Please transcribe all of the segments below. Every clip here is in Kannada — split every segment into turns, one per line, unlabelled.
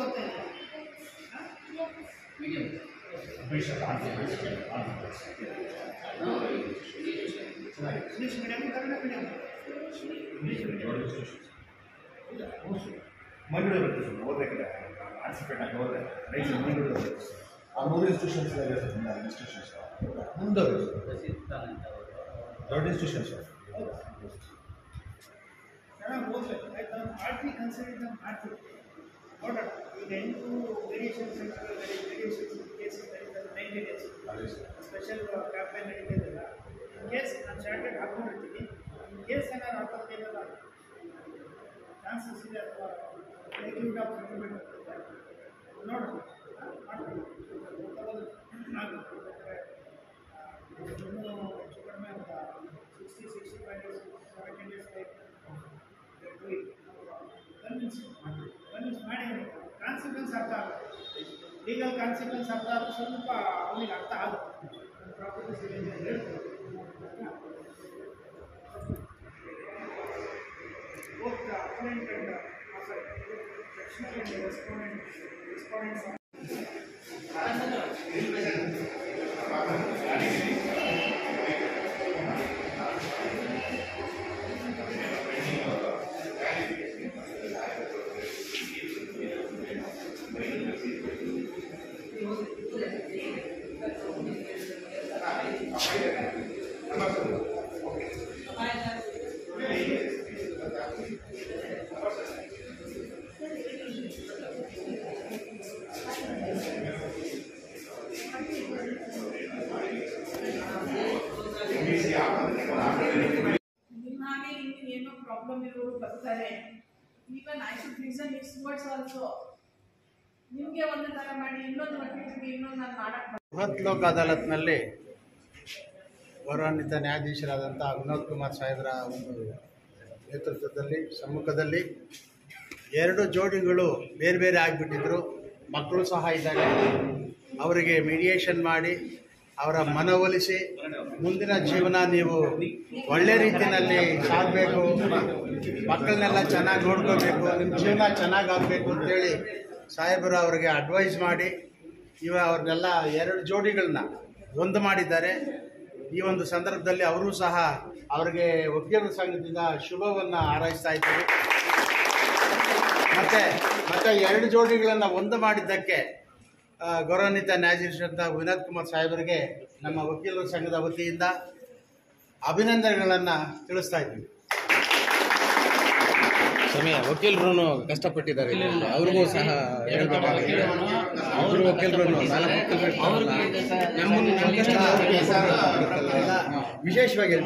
ಓದ್ತಾ ಇದ್ದೀರಾ? English medium, Kannada medium?
Mangaluru ಬರುತ್ತೆ ಸರ್, ಹೋದ್ರೆ ಕಡೆ ಆರ್ಸಿಪೇಟೆ ಹೋದ್ರೆ ರೈಟ್ ಮಂಗಳೂರು ಬರುತ್ತೆ. ಆ 3 ಇನ್ಸ್ಟಿಟ್ಯೂಷನ್ಸ್ ಇದೆ ಸರ್, ಇನ್ಸ್ಟಿಟ್ಯೂಷನ್ಸ್ ಮುಂದೆ ದೊಡ್ಡ ಇನ್ಸ್ಟಿಟ್ಯೂಷನ್ಸ್ ಸರ್.
ಚೆನ್ನಾಗಿ ಓದಬೇಕು ಆಯ್ತು. ಮಾಡ್ತೀವಿ, ಕನ್ಸಿಡರ್ ಮಾಡ್ತೀವಿ, ನೋಡೋಣ. ಈಗ 8 ವೇರಿಯೇಷನ್ ಸೆಂಟರ್ ವೇರಿಯೇಷನ್ ಕೇಸ್ ನಡೀತದೆ, 90 ಡೇಸ್ ಸ್ಪೆಷಲ್ ಕ್ಯಾಂಪೇನ್ ನಡೀತಿದ್ದಲ್ಲ. ಇನ್ ಕೇಸ್ ನಾನು ಚಾರ್ಟೆಡ್ ಹಾಕ್ಕೊಂಡಿರ್ತೀನಿ, ಇನ್ ಕೇಸ್ ಏನಾದ್ರು ಹಾಕೋದೇನಲ್ಲ ಚಾನ್ಸಸ್ ಇದೆ ಅಥವಾ ಲೈವ್ಲಿಹುಡ್ ಆಫ್ ಸೆಟಲ್ಮೆಂಟ್ ನೋಡೋಣ, ಮಾಡ್ತೀವಿ. ಇನ್ನೂ ಹೆಚ್ಚು ಕಡಿಮೆ ಒಂದು 60-65 ಡೇಸ್ 70 ಡೇಸ್ ಕನ್ವಿನ್ಸ್ ಮಾಡಿ ಕಾನ್ಸಿಕ್ವೆನ್ಸ್ ಅರ್ಥ ಆಗುತ್ತೆ. ಲೀಗಲ್ ಕಾನ್ಸಿಕ್ವೆನ್ಸ್ ಅರ್ಥ ಆಗುತ್ತೆ, ಸ್ವಲ್ಪ ಅವನಿಗೆ ಅರ್ಥ ಆಗುತ್ತೆ. ಪ್ರಾಪರ್ಟೀಸ್ ಇದೆ ಅಂತ ಹೇಳ್ತಾರೆ. Both the opponent and sectional and respondents
ನಿಮ್ಮಾಗೆ ಇನ್ನೇನೋ ಪ್ರಾಬ್ಲಮ್ ಇರೋರು ಬರ್ತಾರೆ. Even I should reason it's words also. ನಿಮಗೆ ಒಂದು ಥರ ಮಾಡಿ ಇನ್ನೊಂದು ಮಟ್ಟಿಗೆ ಇನ್ನೊಂದು ನಾನು ಮಾಡಕ್ಕೆ
ಬೃಹತ್ ಲೋಕ ಅದಾಲತ್ನಲ್ಲಿ ಗೌರವಾನ್ವಿತ ನ್ಯಾಯಾಧೀಶರಾದಂಥ ವಿನೋದ್ ಕುಮಾರ್ ಸಾಹೇಬರ ಒಂದು ನೇತೃತ್ವದಲ್ಲಿ ಸಮ್ಮುಖದಲ್ಲಿ 2 ಜೋಡಿಗಳು ಬೇರೆ ಬೇರೆ ಆಗಿಬಿಟ್ಟಿದ್ರು. ಮಕ್ಕಳು ಸಹ ಇದ್ದಾರೆ. ಅವರಿಗೆ ಮೀಡಿಯೇಷನ್ ಮಾಡಿ ಅವರ ಮನವೊಲಿಸಿ ಮುಂದಿನ ಜೀವನ ನೀವು ಒಳ್ಳೆ ರೀತಿಯಲ್ಲಿ ಸಾಗಬೇಕು, ಮಕ್ಕಳನ್ನೆಲ್ಲ ಚೆನ್ನಾಗಿ ನೋಡ್ಕೋಬೇಕು, ನಿಮ್ಮ ಜೀವನ ಚೆನ್ನಾಗಿ ಆಗಬೇಕು ಅಂತೇಳಿ ಸಾಹೇಬರು ಅವರಿಗೆ ಅಡ್ವೈಸ್ ಮಾಡಿ ಅವ್ರನ್ನೆಲ್ಲ 2 ಜೋಡಿಗಳನ್ನ ಒಂದು ಮಾಡಿದ್ದಾರೆ. ಈ ಒಂದು ಸಂದರ್ಭದಲ್ಲಿ ಅವರೂ ಸಹ ಅವರಿಗೆ ವಕೀಲರ ಸಂಘದಿಂದ ಶುಭವನ್ನು ಹಾರೈಸ್ತಾ ಇದ್ದೀವಿ. ಮತ್ತೆ 2 ಜೋಡಿಗಳನ್ನು ಒಂದು ಮಾಡಿದ್ದಕ್ಕೆ ಗೌರವಾನ್ವಿತ ನ್ಯಾಯಾಧೀಶರಾದ ವಿನೋದ್ ಕುಮಾರ್ ಸಾಹೇಬರಿಗೆ ನಮ್ಮ ವಕೀಲರ ಸಂಘದ ವತಿಯಿಂದ ಅಭಿನಂದನೆಗಳನ್ನು ತಿಳಿಸ್ತಾ ಇದ್ದೀವಿ.
ಸಮಯ ವಕೀಲರು ಕಷ್ಟಪಟ್ಟಿದ್ದಾರೆ, ಅವ್ರಿಗೂ ಸಹ ಅವರು ವಕೀಲರು
ವಿಶೇಷವಾಗಿ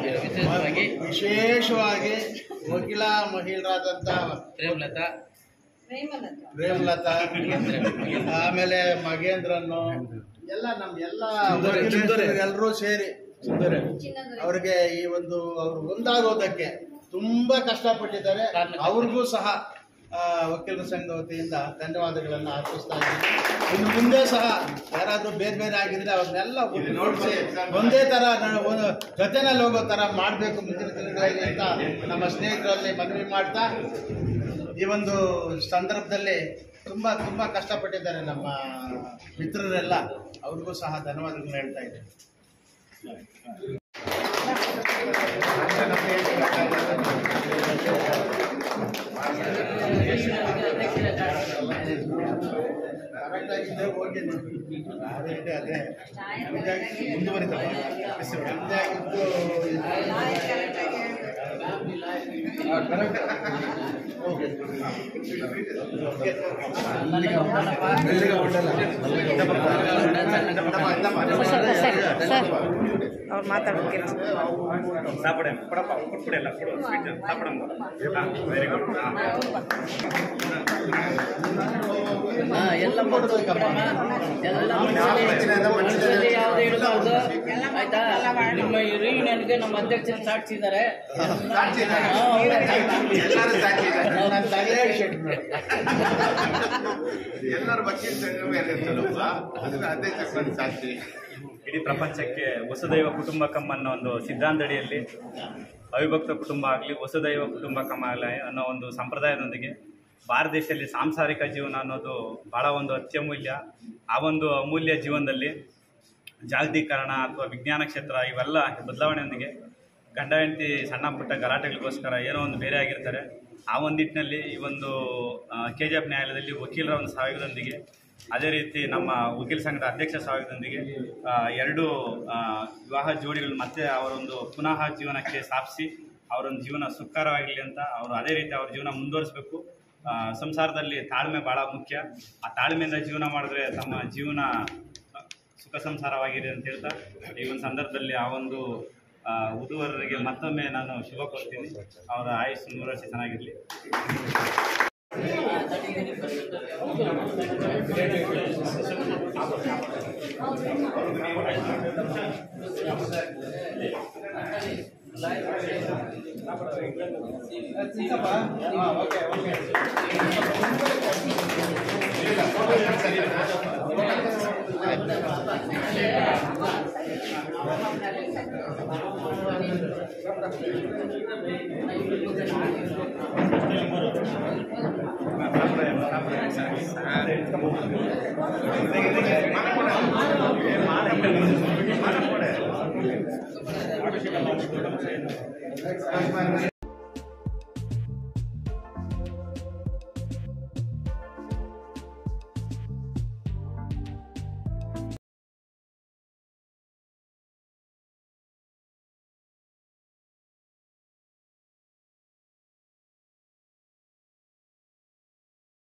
ವಕೀಲ ಮಹಿಳೆಯರಾದಂಥ ಪ್ರೇಮಲತಾ, ಆಮೇಲೆ ಮಗೇಂದ್ರನ್ನು ಎಲ್ಲ ಎಲ್ಲರೂ ಸೇರಿ ಅವರಿಗೆ ಈ ಒಂದು ಅವರು ಒಂದಾಗೋದಕ್ಕೆ ತುಂಬಾ ಕಷ್ಟಪಟ್ಟಿದ್ದಾರೆ. ಅವ್ರಿಗೂ ಸಹ ವಕೀಲರ ಸಂಘದ ವತಿಯಿಂದ ಧನ್ಯವಾದಗಳನ್ನು ಅರ್ಪಿಸ್ತಾ ಇದ್ದೀನಿ. ಇನ್ನು ಮುಂದೆ ಸಹ ಯಾರಾದರೂ ಬೇರೆ ಬೇರೆ ಆಗಿದ್ರೆ ಅವ್ರನ್ನೆಲ್ಲ ನೋಡಿಸಿ ಒಂದೇ ಥರ ಜೊತೆನಲ್ಲಿ ಹೋಗೋ ಥರ ಮಾಡಬೇಕು ಮುಂದಿನ ದಿನಗಳಲ್ಲಿ ಅಂತ ನಮ್ಮ ಸ್ನೇಹಿತರಲ್ಲಿ ಮನವಿ ಮಾಡ್ತಾ, ಈ ಒಂದು ಸಂದರ್ಭದಲ್ಲಿ ತುಂಬ ಕಷ್ಟಪಟ್ಟಿದ್ದಾರೆ ನಮ್ಮ ಮಿತ್ರರೆಲ್ಲ, ಅವ್ರಿಗೂ ಸಹ ಧನ್ಯವಾದಗಳನ್ನು ಹೇಳ್ತಾ ಇದ್ದೀನಿ. ಕರೆಕ್ಟಾಗಿದ್ದೆ ಹೋಗಿದ್ದು ಅದೇ ಮುಂದುವರಿತ
ಅವ್ರು ಮಾತಾಡ್ಬೇಕು.
ಎಲ್ಲ ಯಾವುದೇ ಇರಬಾರ್ದು ಆಯ್ತಾ. ನಿಮ್ಮ ರಿಯೂನಿಯನ್ಗೆ ನಮ್ಮ ಅಧ್ಯಕ್ಷರು ಸಾಕ್ಷಿದ್ದಾರೆ.
ಎಲ್ಲರೂ ವಕೀಲ ಸಂಘವೇ ಅಧ್ಯಕ್ಷ ಸಾಕ್ಷಿ.
ಇಡೀ ಪ್ರಪಂಚಕ್ಕೆ ವಸುದೈವ ಕುಟುಂಬಕಂ ಅನ್ನೋ ಒಂದು ಸಿದ್ಧಾಂತಡಿಯಲ್ಲಿ ಅವಿಭಕ್ತ ಕುಟುಂಬ ಆಗಲಿ ವಸುದೈವ ಕುಟುಂಬಕಂ ಆಗಲಿ ಅನ್ನೋ ಒಂದು ಸಂಪ್ರದಾಯದೊಂದಿಗೆ ಭಾರತ ದೇಶದಲ್ಲಿ ಸಾಂಸಾರಿಕ ಜೀವನ ಅನ್ನೋದು ಭಾಳ ಒಂದು ಅತ್ಯಮೂಲ್ಯ. ಆ ಒಂದು ಅಮೂಲ್ಯ ಜೀವನದಲ್ಲಿ ಜಾಗತೀಕರಣ ಅಥವಾ ವಿಜ್ಞಾನ ಕ್ಷೇತ್ರ ಇವೆಲ್ಲ ಬದಲಾವಣೆಯೊಂದಿಗೆ ಗಂಡ ಹೆಂಡತಿ ಸಣ್ಣ ಪುಟ್ಟ ಗಲಾಟೆಗಳಿಗೋಸ್ಕರ ಏನೋ ಒಂದು ಬೇರೆ ಆಗಿರ್ತಾರೆ. ಆ ಒಂದು ನಿಟ್ಟಿನಲ್ಲಿ ಈ ಒಂದು KGF ನ್ಯಾಯಾಲಯದಲ್ಲಿ ವಕೀಲರ ಒಂದು ಸಹಯೋಗದೊಂದಿಗೆ, ಅದೇ ರೀತಿ ನಮ್ಮ ವಕೀಲ ಸಂಘದ ಅಧ್ಯಕ್ಷ ಸಹಯೋಗದೊಂದಿಗೆ 2 ವಿವಾಹ ಜೋಡಿಗಳು ಮತ್ತೆ ಅವರೊಂದು ಪುನಃ ಜೀವನಕ್ಕೆ ಸ್ಥಾಪಿಸಿ ಅವರೊಂದು ಜೀವನ ಸುಖಕರವಾಗಿರಲಿ ಅಂತ ಅವರು ಅದೇ ರೀತಿ ಅವ್ರ ಜೀವನ ಮುಂದುವರಿಸಬೇಕು. ಸಂಸಾರದಲ್ಲಿ ತಾಳ್ಮೆ ಭಾಳ ಮುಖ್ಯ. ಆ ತಾಳ್ಮೆಯಿಂದ ಜೀವನ ಮಾಡಿದ್ರೆ ತಮ್ಮ ಜೀವನ ಸುಖ ಸಂಸಾರವಾಗಿದೆ ಅಂತ ಹೇಳ್ತಾ ಈ ಒಂದು ಸಂದರ್ಭದಲ್ಲಿ ಆ ಒಂದು ವಧುವರರಿಗೆ ಮತ್ತೊಮ್ಮೆ ನಾನು ಶುಭ ಕೋರ್ತೀನಿ. ಅವರ ಆಯುಷ್ಯ 100 ವರ್ಷ ಚೆನ್ನಾಗಿರಲಿ.